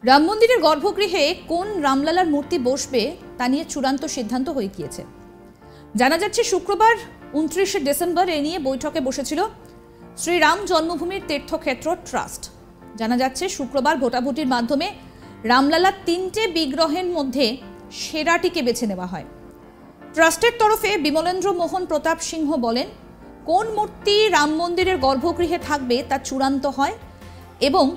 রাম মন্দিরের গর্ভগৃহে কোন রামলালার মূর্তি বসবে তা নিয়ে চূড়ান্ত সিদ্ধান্ত হয়ে গিয়েছে। জানা যাচ্ছে শুক্রবার 29শে ডিসেম্বর এ নিয়ে বৈঠকে বসেছিল শ্রীরাম জন্মভূমির তীর্থক্ষেত্র ট্রাস্ট। জানা যাচ্ছে শুক্রবার ভোটাভুটির মাধ্যমে রামলালার 3টে বিগ্রহের মধ্যে সেরাটিকে বেছে নেওয়া হয়। ট্রাস্টের তরফে বিমলেন্দ্র মোহন প্রতাপ সিংহ বলেন, কোন মূর্তি রাম মন্দিরের গর্ভগৃহে থাকবে তা চূড়ান্ত হয় এবং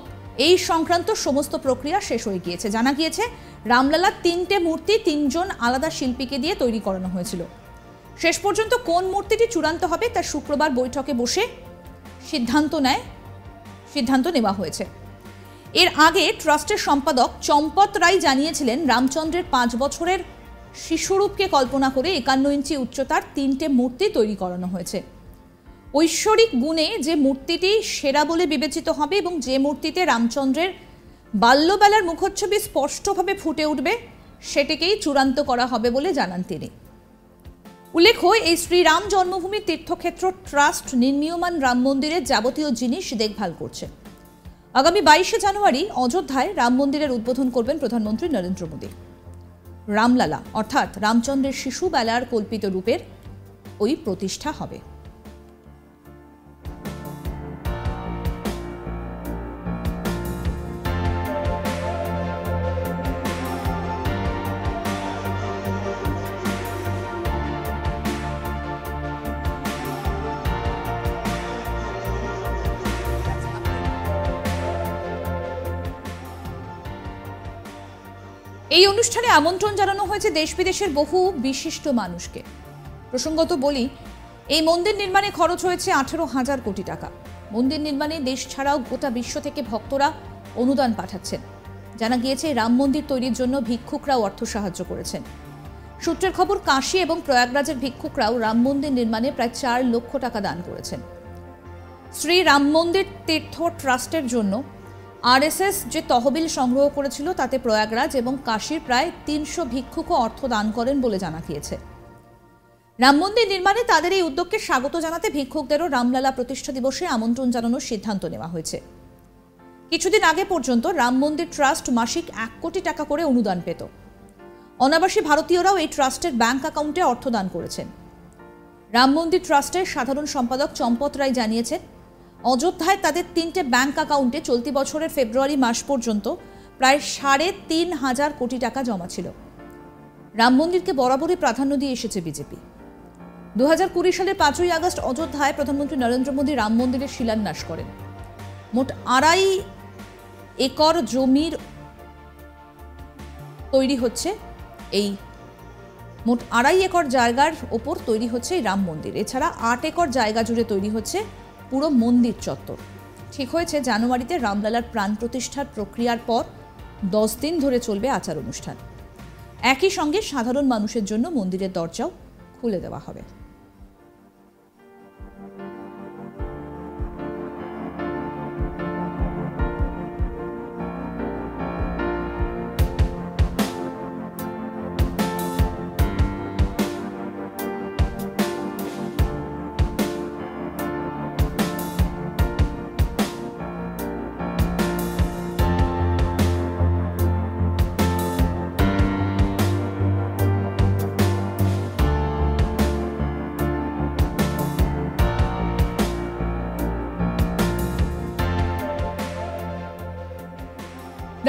এই সংক্রান্ত সমস্ত প্রক্রিয়া শেষ হয়ে গিয়েছে। জানা গিয়েছে রামলালার 3টে মূর্তি 3জন আলাদা শিল্পীকে দিয়ে তৈরি করানো হয়েছিল। শেষ পর্যন্ত কোন মূর্তিটি চূড়ান্ত হবে তা শুক্রবার বৈঠকে বসে সিদ্ধান্ত নেওয়া হয়েছে। এর আগে ট্রাস্টের সম্পাদক চম্পত রায় জানিয়েছিলেন, রামচন্দ্রের 5 বছরের শিশুরূপকে কল্পনা করে 51 ইঞ্চি উচ্চতার 3টে মূর্তি তৈরি করানো হয়েছে। ঐশ্বরিক গুণে যে মূর্তিটি সেরা বলে বিবেচিত হবে এবং যে মূর্তিতে রামচন্দ্রের বাল্যবেলার মুখচ্ছবি স্পষ্টভাবে ফুটে উঠবে সেটিকেই চূড়ান্ত করা হবে বলে জানান তিনি। উল্লেখ্য, এই শ্রীরাম জন্মভূমি তীর্থক্ষেত্র ট্রাস্ট নির্মীয়মান রাম মন্দিরের যাবতীয় জিনিস দেখভাল করছে। আগামী 22শে জানুয়ারি অযোধ্যায় রাম মন্দিরের উদ্বোধন করবেন প্রধানমন্ত্রী নরেন্দ্র মোদী। রামলালা অর্থাৎ রামচন্দ্রের শিশুবেলার কল্পিত রূপের ওই প্রতিষ্ঠা হবে। এই অনুষ্ঠানে আমন্ত্রণ জানানো হয়েছে দেশ বিদেশের বহু বিশিষ্ট মানুষকে। প্রসঙ্গত বলি, এই মন্দির নির্মাণে খরচ হয়েছে 18,000 কোটি টাকা। মন্দির নির্মাণে দেশ ছাড়াও গোটা বিশ্ব থেকে ভক্তরা অনুদান পাঠাচ্ছেন। জানা গিয়েছে রাম মন্দির তৈরির জন্য ভিক্ষুকরাও অর্থ সাহায্য করেছেন। সূত্রের খবর, কাশী এবং প্রয়াগরাজের ভিক্ষুকরাও রাম মন্দির নির্মাণে প্রায় 4 লক্ষ টাকা দান করেছেন। শ্রী রাম মন্দির তীর্থ ট্রাস্টের জন্য আরএসএস যে তহবিল সংগ্রহ করেছিল তাতে প্রয়াগরাজ এবং কাশীর প্রায় 300 ভিক্ষুকও অর্থ দান করেন বলে জানা গিয়েছে। রাম মন্দির নির্মাণে তাদের এই উদ্যোগকে স্বাগত জানাতে ভিক্ষুকদেরও রামলালা প্রতিষ্ঠা দিবসে আমন্ত্রণ জানানোর সিদ্ধান্ত নেওয়া হয়েছে। কিছুদিন আগে পর্যন্ত রাম মন্দির ট্রাস্ট মাসিক 1 কোটি টাকা করে অনুদান পেত। অনাবাসী ভারতীয়রাও এই ট্রাস্টের ব্যাংক অ্যাকাউন্টে অর্থ দান করেছেন। রাম মন্দির ট্রাস্টের সাধারণ সম্পাদক চম্পত রায় জানিয়েছেন, অযোধ্যায় তাদের 3টে ব্যাংক অ্যাকাউন্টে চলতি বছরের ফেব্রুয়ারি মাস পর্যন্ত প্রায় 3,500 কোটি টাকা জমা ছিল। রাম মন্দিরকে বরাবরই প্রাধান্য দিয়ে এসেছে বিজেপি। 2020 সালের 5ই আগস্ট অযোধ্যায় প্রধানমন্ত্রী নরেন্দ্র মোদী রাম মন্দিরের শিলান্যাস করেন। মোট 2.5 একর জমির তৈরি হচ্ছে মোট 2.5 একর জায়গার ওপর তৈরি হচ্ছে এই রাম মন্দির। এছাড়া 8 একর জায়গা জুড়ে তৈরি হচ্ছে পুরো মন্দির চত্বর। ঠিক হয়েছে জানুয়ারিতে রামলালার প্রাণ প্রতিষ্ঠার প্রক্রিয়ার পর 10 দিন ধরে চলবে আচার অনুষ্ঠান। একই সঙ্গে সাধারণ মানুষের জন্য মন্দিরের দরজাও খুলে দেওয়া হবে।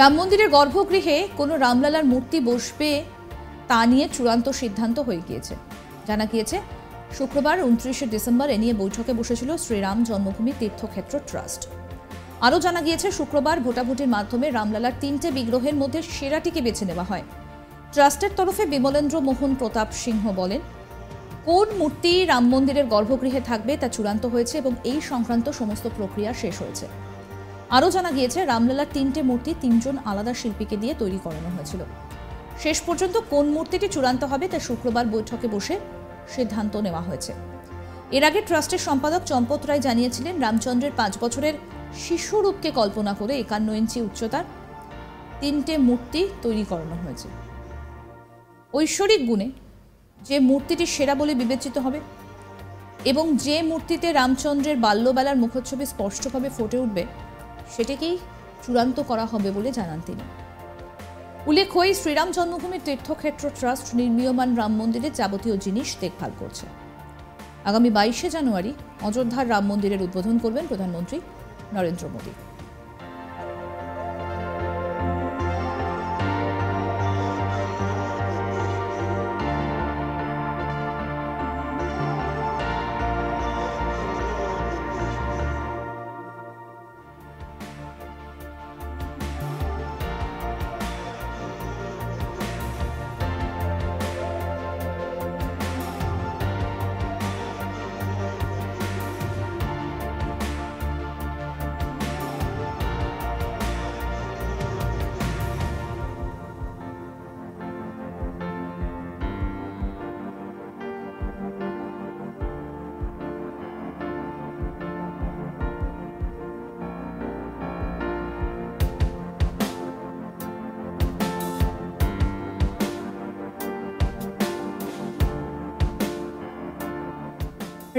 রাম মন্দিরের গর্ভগৃহে কোনো রামলালার মূর্তি বসবে তা নিয়ে চূড়ান্ত সিদ্ধান্ত হয়ে গিয়েছে। জানা গিয়েছে শুক্রবার 29শে ডিসেম্বর এ নিয়ে বৈঠকে বসেছিল শ্রীরাম জন্মভূমি তীর্থক্ষেত্র ট্রাস্ট। আরও জানা গিয়েছে শুক্রবার ভোটাভুটির মাধ্যমে রামলালার 3টে বিগ্রহের মধ্যে সেরাটিকে বেছে নেওয়া হয়। ট্রাস্টের তরফে বিমলেন্দ্র মোহন প্রতাপ সিংহ বলেন, কোন মূর্তি রাম মন্দিরের গর্ভগৃহে থাকবে তা চূড়ান্ত হয়েছে এবং এই সংক্রান্ত সমস্ত প্রক্রিয়া শেষ হয়েছে। আরও জানা গিয়েছে রামলালার 3টে মূর্তি 3জন আলাদা শিল্পীকে দিয়ে তৈরি করানো হয়েছিল। শেষ পর্যন্ত কোন মূর্তিটি চূড়ান্ত হবে তা শুক্রবার বৈঠকে বসে সিদ্ধান্ত নেওয়া হয়েছে। এর আগে ট্রাস্টের সম্পাদক চম্পত রায় জানিয়েছিলেন, রামচন্দ্রের 5 বছরের শিশুরূপকে কল্পনা করে 51 ইঞ্চি উচ্চতার 3টে মূর্তি তৈরি করানো হয়েছে। ঐশ্বরিক গুণে যে মূর্তিটি সেরা বলে বিবেচিত হবে এবং যে মূর্তিতে রামচন্দ্রের বাল্যবেলার মুখচ্ছবি স্পষ্টভাবে ফুটে উঠবে সেটিকেই চূড়ান্ত করা হবে বলে জানান তিনি। উল্লেখ হয়, শ্রীরাম জন্মভূমি তীর্থক্ষেত্র ট্রাস্ট নির্মীয়মান রাম মন্দিরের যাবতীয় জিনিস দেখভাল করছে। আগামী 22শে জানুয়ারি অযোধ্যার রাম মন্দিরের উদ্বোধন করবেন প্রধানমন্ত্রী নরেন্দ্র মোদী।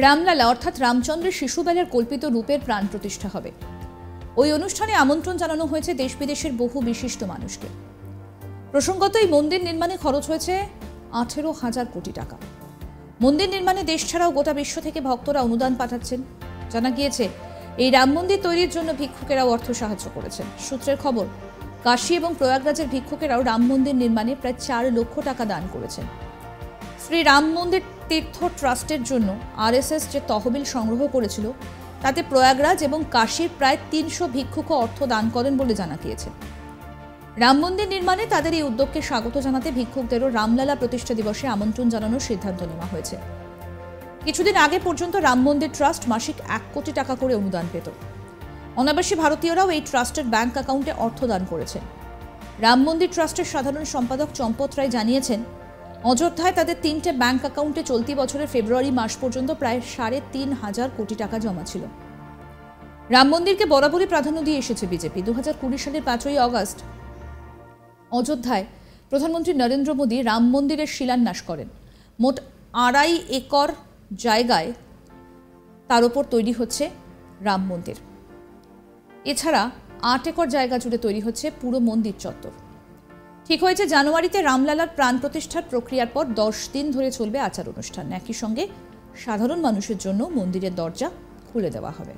রামলালা অর্থাৎ রামচন্দ্রের শিশুবেলার কল্পিত রূপের প্রাণ প্রতিষ্ঠা হবে। ওই অনুষ্ঠানে আমন্ত্রণ জানানো হয়েছে দেশ বিদেশের বহু বিশিষ্ট মানুষকে। প্রসঙ্গত, এই মন্দির নির্মাণে খরচ হয়েছে 18,000 কোটি টাকা। মন্দির নির্মাণে দেশ ছাড়াও গোটা বিশ্ব থেকে ভক্তরা অনুদান পাঠাচ্ছেন। জানা গিয়েছে, এই রাম মন্দির তৈরির জন্য ভিক্ষুকেরাও অর্থ সাহায্য করেছেন। সূত্রের খবর, কাশী এবং প্রয়াগরাজের ভিক্ষুকেরাও রাম মন্দির নির্মাণে প্রায় 4 লক্ষ টাকা দান করেছেন। শ্রী রাম মন্দির তীর্থ ট্রাস্টের জন্য আরএসএস যে তহবিল সংগ্রহ করেছিল, তাতে প্রয়াগরাজ এবং কাশীর প্রায় 300 ভিক্ষুকও অর্থ দান করেন বলে জানা গিয়েছে। রাম মন্দির নির্মাণে তাদের এই উদ্যোগকে স্বাগত জানাতে ভিক্ষুকদেরও রামলালা প্রতিষ্ঠা দিবসে আমন্ত্রণ জানানোর সিদ্ধান্ত নেওয়া হয়েছে। কিছুদিন আগে পর্যন্ত রাম মন্দির ট্রাস্ট মাসিক 1 কোটি টাকা করে অনুদান পেত। অনাবাসী ভারতীয়রাও এই ট্রাস্টের ব্যাংক অ্যাকাউন্টে অর্থ দান করেছেন। রাম মন্দির ট্রাস্টের সাধারণ সম্পাদক চম্পত রায় জানিয়েছেন, অযোধ্যায় তাদের 3টে ব্যাংক অ্যাকাউন্টে চলতি বছরের ফেব্রুয়ারি মাস পর্যন্ত প্রায় 3,500 কোটি টাকা জমা ছিল। রাম মন্দিরকে বরাবরই প্রাধান্য দিয়ে এসেছে বিজেপি। 2020 সালের 5ই আগস্ট অযোধ্যায় প্রধানমন্ত্রী নরেন্দ্র মোদী রাম মন্দিরের শিলান্যাস করেন। মোট 2.5 একর জায়গায় তার উপর তৈরি হচ্ছে রাম মন্দির। এছাড়া 8 একর জায়গা জুড়ে তৈরি হচ্ছে পুরো মন্দির চত্বর। ঠিক হয়েছে, জানুয়ারিতে রামলালার প্রাণ প্রতিষ্ঠার প্রক্রিয়ার পর 10 দিন ধরে চলবে আচার অনুষ্ঠান। একই সঙ্গে সাধারণ মানুষের জন্য মন্দিরের দরজা খুলে দেওয়া হবে।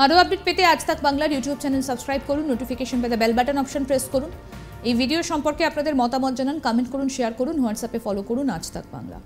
আরও আপডেট পেতে আজ তাক বাংলার ইউটিউব চ্যানেল সাবস্ক্রাইব করুন, নোটিফিকেশন পেতে বেল বাটন অপশন প্রেস করুন। এই ভিডিও সম্পর্কে আপনাদের মতামত জানান, কমেন্ট করুন, শেয়ার করুন, হোয়াটসঅ্যাপে ফলো করুন আজ তাক বাংলা।